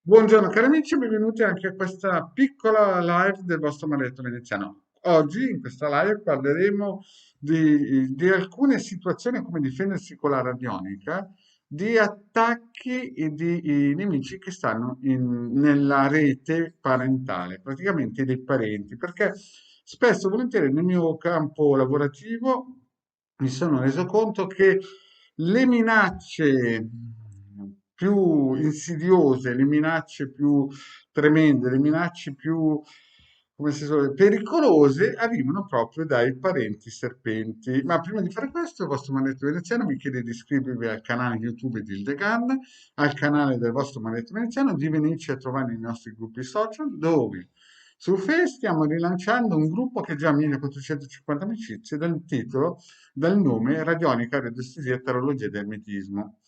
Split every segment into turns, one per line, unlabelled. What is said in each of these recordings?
Buongiorno cari amici, benvenuti anche a questa piccola live del vostro Maledetto Veneziano. Oggi in questa live parleremo di alcune situazioni come difendersi con la radionica, di attacchi e di nemici che stanno nella rete parentale, praticamente dei parenti, perché spesso e volentieri nel mio campo lavorativo mi sono reso conto che le minacce più insidiose, le minacce più tremende, le minacce più, come si suol dire, pericolose arrivano proprio dai parenti serpenti. Ma prima di fare questo, il vostro manetto veneziano vi chiede di iscrivervi al canale YouTube di Ildegan, al canale del vostro manetto veneziano, di venirci a trovare nei nostri gruppi social, dove su Facebook stiamo rilanciando un gruppo che ha già 1450 amicizie dal nome Radionica, Radiestesia, Tarologia ed Ermetismo.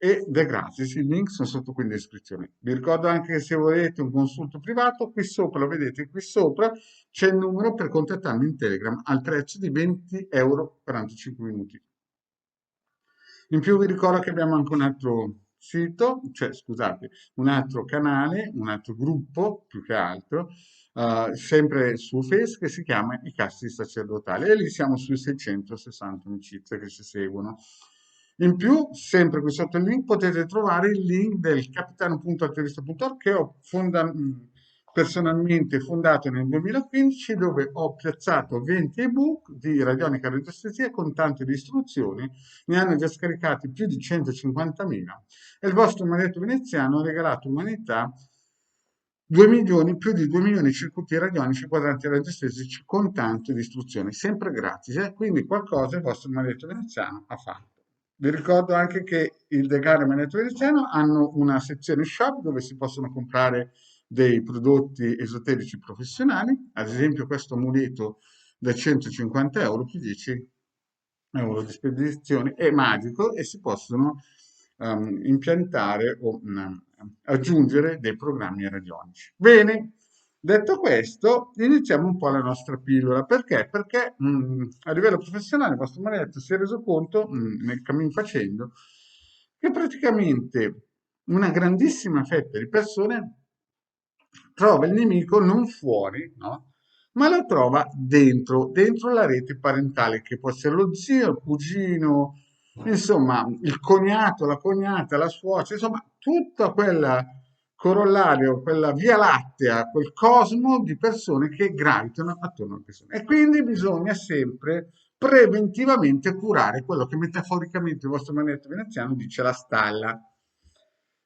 Ed è gratis, i link sono sotto qui in descrizione. Vi ricordo anche che se volete un consulto privato, qui sopra, lo vedete qui sopra, c'è il numero per contattarmi in Telegram al prezzo di 20 euro per 45 minuti. In più vi ricordo che abbiamo anche un altro sito, cioè scusate, un altro canale, un altro gruppo più che altro, sempre su Facebook che si chiama I Casti Sacerdotali e lì siamo sui 660 amicizie che ci seguono. In più, sempre qui sotto il link potete trovare il link del capitano.attivista.org che ho personalmente fondato nel 2015 dove ho piazzato 20 ebook di radionica radiestesia con tante di istruzioni, ne hanno già scaricati più di 150.000 e il vostro maledetto veneziano ha regalato umanità 2 milioni, più di 2 milioni di circuiti radionici quadranti radiostesici con tanto di istruzioni, sempre gratis, quindi qualcosa il vostro maledetto veneziano ha fatto. Vi ricordo anche che il Degano e il Maledetto Veneziano hanno una sezione shop dove si possono comprare dei prodotti esoterici professionali, ad esempio questo amuleto da 150 euro più 10 euro di spedizione è magico e si possono impiantare o aggiungere dei programmi radionici. Bene, detto questo, iniziamo un po' la nostra pillola. Perché? Perché a livello professionale il vostro maledetto si è reso conto, nel cammin facendo, che praticamente una grandissima fetta di persone trova il nemico non fuori, no? Ma lo trova dentro la rete parentale, che può essere lo zio, il cugino, insomma, il cognato, la cognata, la suocera, insomma, tutta quella corollario, quella via lattea, quel cosmo di persone che gravitano attorno alle persone. E quindi bisogna sempre preventivamente curare quello che metaforicamente il vostro manetto veneziano dice la stalla,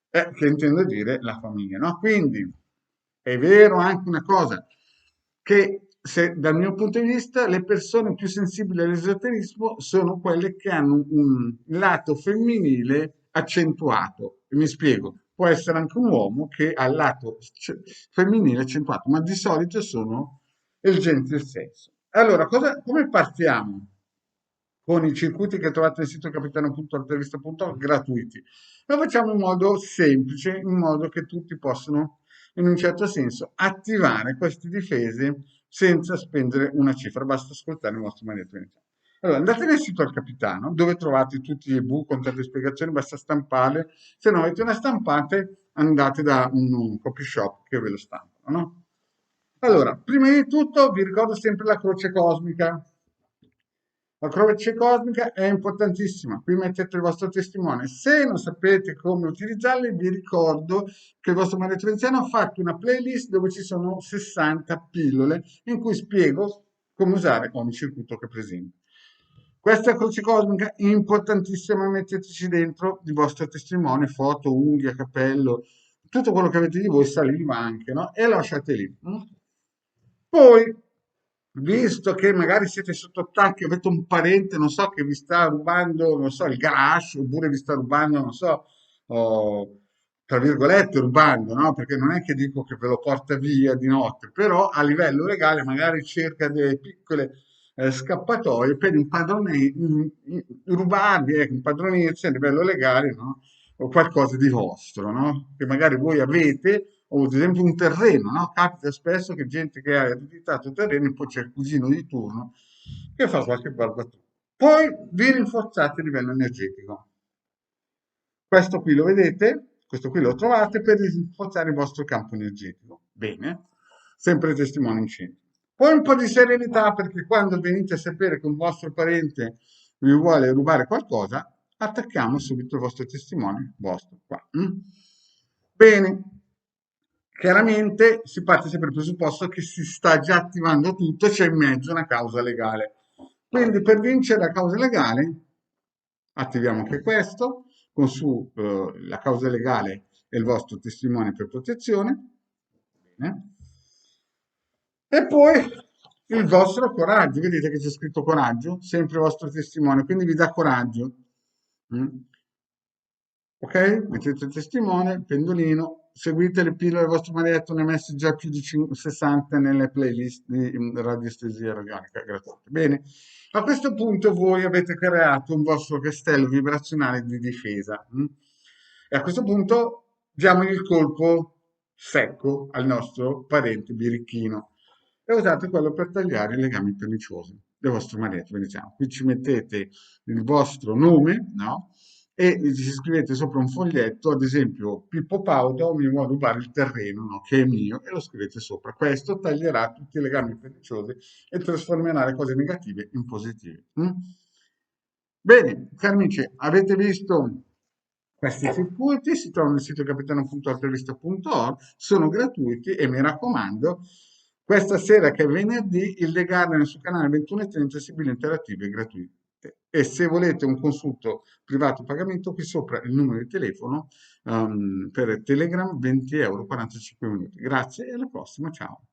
che intendo dire la famiglia, no? Quindi è vero anche una cosa, che se, dal mio punto di vista le persone più sensibili all'esoterismo sono quelle che hanno un lato femminile accentuato. E mi spiego, può essere anche un uomo che ha il lato femminile accentuato, ma di solito sono il gentil sesso. Allora, come partiamo? Con i circuiti che trovate nel sito capitano.artervista.org gratuiti. Lo facciamo in modo semplice, in modo che tutti possano, in un certo senso, attivare queste difese senza spendere una cifra. Basta ascoltare il vostro maledetto iniziale. Allora, andate nel sito al capitano, dove trovate tutti gli ebook con tante spiegazioni, basta stamparle. Se non avete una stampate, andate da un copy shop che ve lo stampano, no? Allora, prima di tutto vi ricordo sempre la croce cosmica. La croce cosmica è importantissima, qui mettete il vostro testimone. Se non sapete come utilizzarli, vi ricordo che il vostro maledetto veneziano ha fatto una playlist dove ci sono 60 pillole in cui spiego come usare ogni circuito che presenta. Questa croce cosmica è importantissima, metteteci dentro il vostro testimone, foto, unghie, capello, tutto quello che avete di voi, saliva anche, no? E lasciate lì. Poi, visto che magari siete sotto attacco, avete un parente, non so, che vi sta rubando, non so, il garage, oppure vi sta rubando, non so, oh, tra virgolette, rubando, no? Perché non è che dico che ve lo porta via di notte, però a livello legale magari cerca delle piccole scappatoie per rubarvi, impadronirsi a livello legale, no? O qualcosa di vostro, no? Che magari voi avete, o ad esempio un terreno, no? Capita spesso che gente che ha ereditato terreni, poi c'è il cugino di turno che fa qualche barbatura. Poi vi rinforzate a livello energetico. Questo qui lo vedete? Questo qui lo trovate per rinforzare il vostro campo energetico. Bene, sempre testimone in centro. Poi un po' di serenità perché quando venite a sapere che un vostro parente vi vuole rubare qualcosa, attacchiamo subito il vostro testimone, vostro qua. Bene, chiaramente si parte sempre dal presupposto che si sta già attivando tutto, c'è in mezzo una causa legale. Quindi per vincere la causa legale attiviamo anche questo, con su la causa legale e il vostro testimone per protezione. Bene. E poi il vostro coraggio, vedete che c'è scritto coraggio, sempre il vostro testimone, quindi vi dà coraggio. Mm. Ok? Mettete il testimone, pendolino, seguite le pillole del vostro maledetto, ne ho messi già più di 60 nelle playlist di radiestesia radionica gratuita. Bene, a questo punto voi avete creato un vostro castello vibrazionale di difesa. E a questo punto diamo il colpo secco al nostro parente birichino e usate quello per tagliare i legami perniciosi del vostro maledetto. Diciamo. Qui ci mettete il vostro nome, no? E ci scrivete sopra un foglietto, ad esempio Pippo Paudo mi vuole rubare il terreno, no, che è mio, e lo scrivete sopra. Questo taglierà tutti i legami perniciosi e trasformerà le cose negative in positive. Bene, cari amici, avete visto questi circuiti, si trovano nel sito capitano.altrevista.org, sono gratuiti e mi raccomando, questa sera che è venerdì, il legale sul canale 21:30 Sibille Interattive gratuite. E se volete un consulto privato a pagamento, qui sopra il numero di telefono per Telegram, 20 euro, 45 minuti. Grazie e alla prossima, ciao.